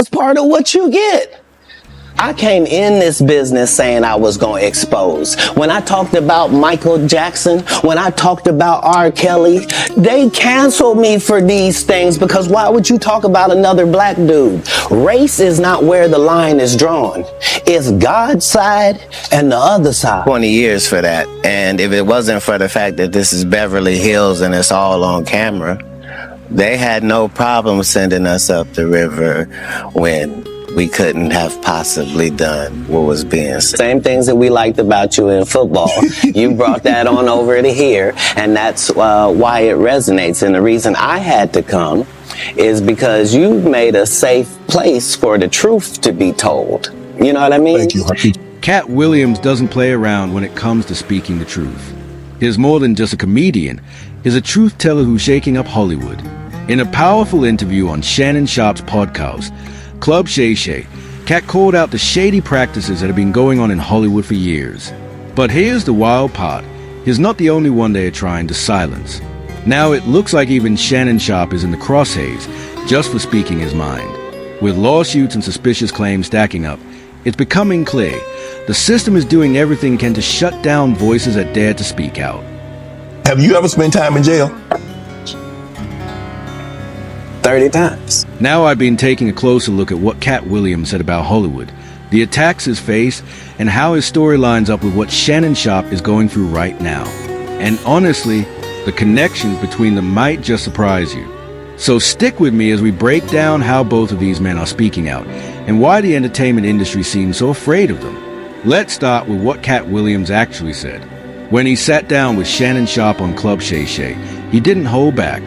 It's part of what you get. I came in this business saying I was going to expose. When I talked about Michael Jackson, when I talked about R. Kelly, they canceled me for these things because why would you talk about another black dude? Race is not where the line is drawn. It's God's side and the other side. 20 years for that. And if it wasn't for the fact that this is Beverly Hills and it's all on camera, they had no problem sending us up the river when we couldn't have possibly done what was being said. Same things that we liked about you in football. You brought that on over to here, and that's why it resonates. And the reason I had to come is because you made a safe place for the truth to be told. You know what I mean? Thank you, Harvey. Katt Williams doesn't play around when it comes to speaking the truth. He's more than just a comedian. He's a truth teller who's shaking up Hollywood. In a powerful interview on Shannon Sharpe's podcast, Club Shay, Katt called out the shady practices that have been going on in Hollywood for years. But here's the wild part. He's not the only one they are trying to silence. Now it looks like even Shannon Sharpe is in the crosshairs just for speaking his mind. With lawsuits and suspicious claims stacking up, it's becoming clear the system is doing everything it can to shut down voices that dare to speak out. Have you ever spent time in jail? 30 times. Now I've been taking a closer look at what Katt Williams said about Hollywood, the attacks he's faced, and how his story lines up with what Shannon Sharpe is going through right now. And honestly, the connections between them might just surprise you. So stick with me as we break down how both of these men are speaking out, and why the entertainment industry seems so afraid of them. Let's start with what Katt Williams actually said. When he sat down with Shannon Sharpe on Club Shay, he didn't hold back.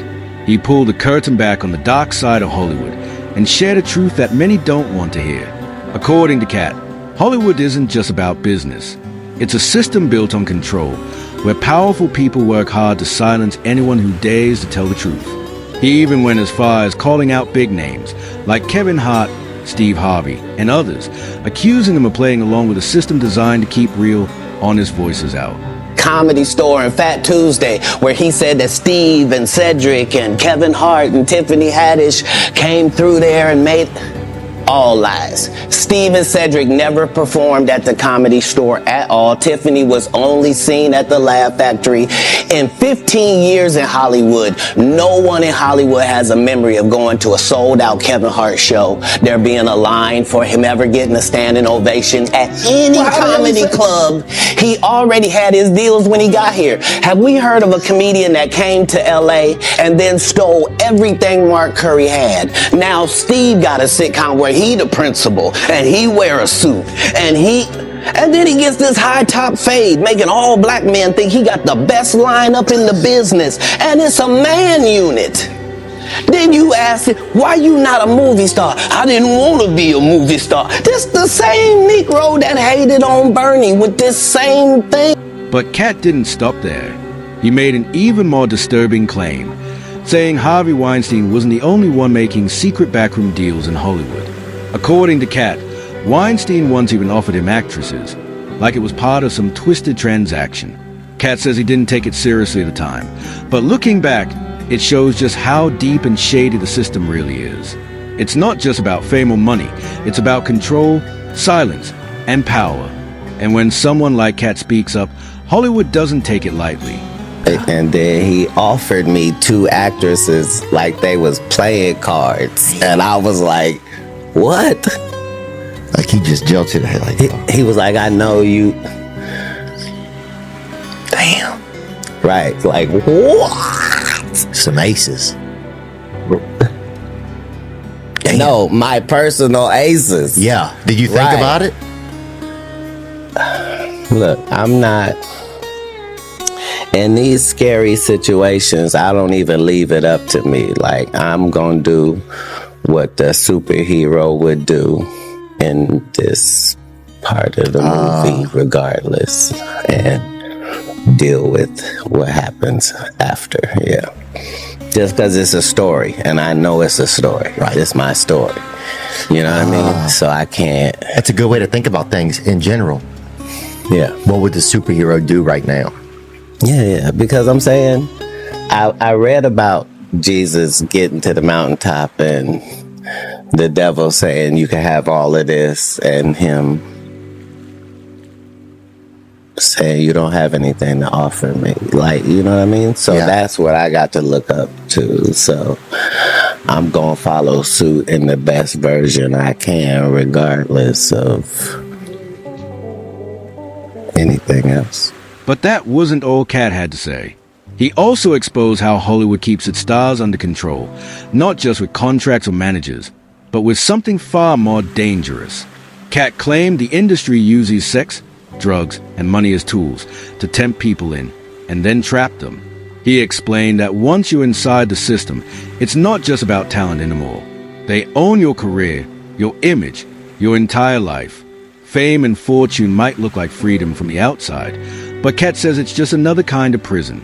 He pulled the curtain back on the dark side of Hollywood and shared a truth that many don't want to hear. According to Katt, Hollywood isn't just about business. It's a system built on control, where powerful people work hard to silence anyone who dares to tell the truth. He even went as far as calling out big names like Kevin Hart, Steve Harvey, and others, accusing them of playing along with a system designed to keep real, honest voices out. Comedy Store and Fat Tuesday, where he said that Steve and Cedric and Kevin Hart and Tiffany Haddish came through there and made... All lies. Steve and Cedric never performed at the Comedy Store at all. Tiffany was only seen at the Laugh Factory. In 15 years in Hollywood, no one in Hollywood has a memory of going to a sold-out Kevin Hart show, there being a line for him ever getting a standing ovation at any comedy club. He already had his deals when he got here. Have we heard of a comedian that came to LA and then stole everything Mark Curry had? Now Steve got a sitcom where he the principal and he wear a suit and then he gets this high top fade making all black men think he got the best lineup in the business, and it's a man unit. Then you ask it, why you not a movie star? I didn't want to be a movie star. This the same Negro that hated on Bernie with this same thing. But Katt didn't stop there. He made an even more disturbing claim, saying Harvey Weinstein wasn't the only one making secret backroom deals in Hollywood. According to Katt, Weinstein once even offered him actresses, like it was part of some twisted transaction. Katt says he didn't take it seriously at the time, but looking back, it shows just how deep and shady the system really is. It's not just about fame or money, it's about control, silence, and power. And when someone like Katt speaks up, Hollywood doesn't take it lightly. And then he offered me 2 actresses like they was playing cards, and I was like, what? Like he just jilted it. Like, he was like, I know you. Damn. Right. Like, what? Some aces. No, my personal aces. Yeah. Did you think about it? Look, I'm not. In these scary situations, I don't even leave it up to me. Like, I'm going to do what the superhero would do in this part of the movie regardless, and deal with what happens after. Yeah, just because it's a story and I know it's a story, right? It's my story, you know what I mean? So I can't. That's a good way to think about things in general. Yeah. What would the superhero do right now? Yeah, because I'm saying I read about Jesus getting to the mountaintop and the devil saying you can have all of this, and him saying you don't have anything to offer me. Like, you know what I mean? So Yeah. that's what I got to look up to. So I'm going to follow suit in the best version I can, regardless of anything else. But that wasn't all Katt had to say. He also exposed how Hollywood keeps its stars under control, not just with contracts or managers, but with something far more dangerous. Katt claimed the industry uses sex, drugs, and money as tools to tempt people in, and then trap them. He explained that once you're inside the system, it's not just about talent anymore. They own your career, your image, your entire life. Fame and fortune might look like freedom from the outside, but Katt says it's just another kind of prison.